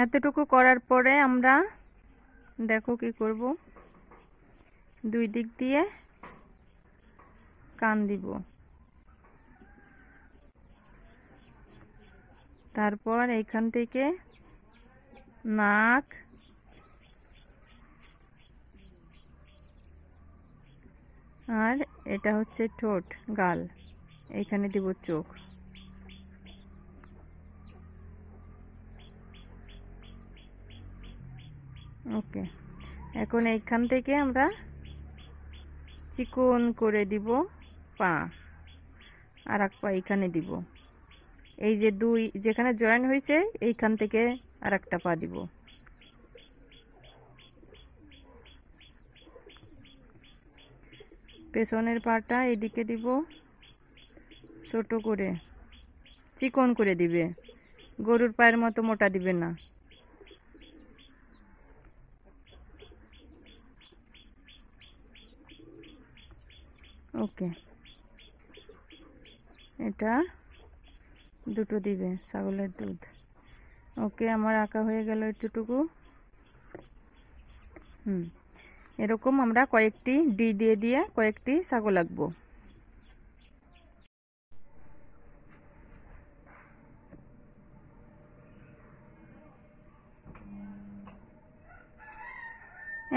এতটুকু করার পরে আমরা দেখো কি করব, দুই দিক দিয়ে কান দিব, তারপর এইখান থেকে নাক, আর এটা হচ্ছে ঠোঁট, গাল, এইখানে দিব চোখ। ওকে, এখন এইখান থেকে আমরা চিকন করে দিব পা, আর এক পা এইখানে দিব, এই যে দুই যেখানে জয়েন হয়েছে এইখান থেকে আর একটা পা দিব। পেছনের পাটা এদিকে দিব, ছোট করে চিকন করে দিবে, গরুর পায়ের মতো মোটা দিবে না। ওকে, এটা দুটো দিবে, ছাগলের দুধ। ওকে, আমার আঁকা হয়ে গেল এতটুকু। এরকম আমরা কয়েকটি ডি দিয়ে দিয়ে কয়েকটি ছাগল আঁকবো।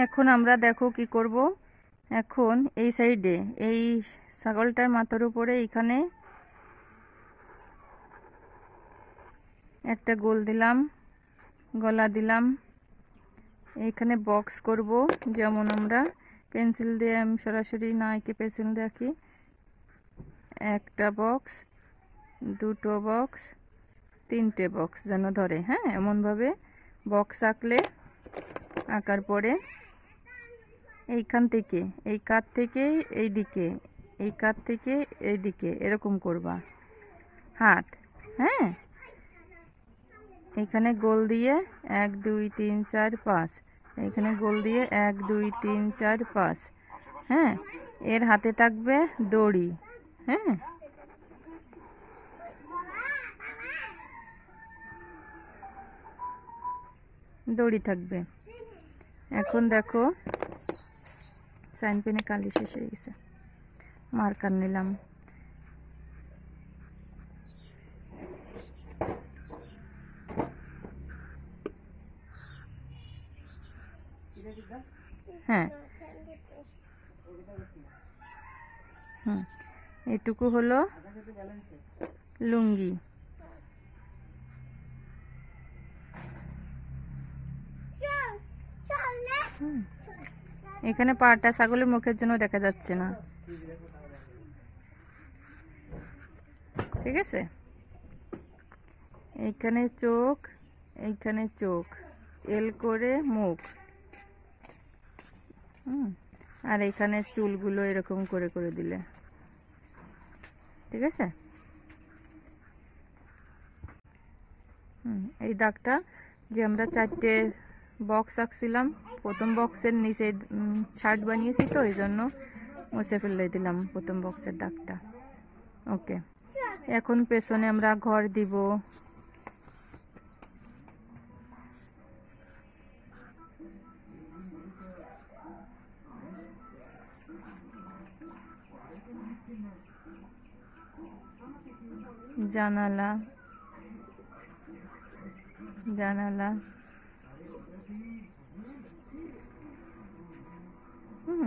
এখন আমরা দেখো কি করব, এখন এই সাইডে এই ছাগলটার মাথার উপরে এইখানে একটা গোল দিলাম, গলা দিলাম, এইখানে বক্স করব, যেমন আমরা পেন্সিল দিয়ে আমি সরাসরি না এঁকে পেন্সিল দিয়ে আঁকি। একটা বক্স, দুটো বক্স, তিনটে বক্স যেন ধরে, হ্যাঁ, এমনভাবে বক্স আঁকলে, আঁকার পরে এইখান থেকে এই কাত থেকে এই দিকে, এই কাত থেকে এই দিকে এরকম করবা হাত, হ্যাঁ, এখানে গোল দিয়ে 1 2 3 4 5, এখানে গোল দিয়ে 1 2 3 4 5, হ্যাঁ, এর হাতে থাকবে দড়ি, হ্যাঁ, দড়ি থাকবে। এখন দেখো সাইন পেনে কালি শেষ হয়ে গেছে, মার্কার নিলাম। হ্যাঁ, এটুকু হলো লুঙ্গি। এখানে পাটা ছাগলের মুখের জন্য দেখা যাচ্ছে না, ঠিক আছে। এইখানে চোখ, এইখানে চোখ, এল করে মুখ, আর এইখানে চুলগুলো এরকম করে করে দিলে, ঠিক আছে। এই দাগটা যে আমরা 4টে বক্স আঁকছিলাম, প্রথম বক্সের নিচে শার্ট বানিয়েছি, তো এই জন্য মুছে ফেলে দিলাম প্রথম বক্সের দাগটা। ওকে, এখন পেছনে আমরা ঘর দিব, জানালা, জানালা,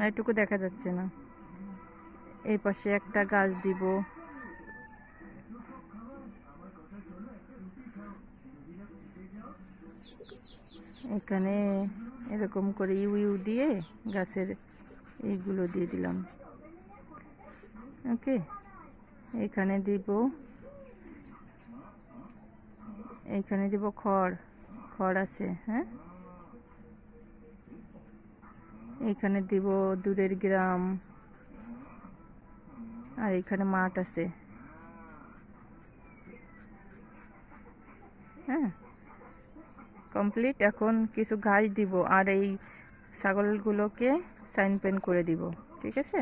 এটুকু দেখা যাচ্ছে না। এই পাশে একটা গাছ দিব, এখানে এরকম করে ইউ ইউ দিয়ে গাছের এইগুলো দিয়ে দিলাম। ওকে, এখানে দিব, এইখানে দিব খড়, খড় আছে, হ্যাঁ, এইখানে দিব দূরের গ্রাম, আর এখানে মাঠ আছে, হ্যাঁ, কমপ্লিট। এখন কিছু ঘাস দিব, আর এই ছাগলগুলোকে সাইন পেন করে দিব, ঠিক আছে।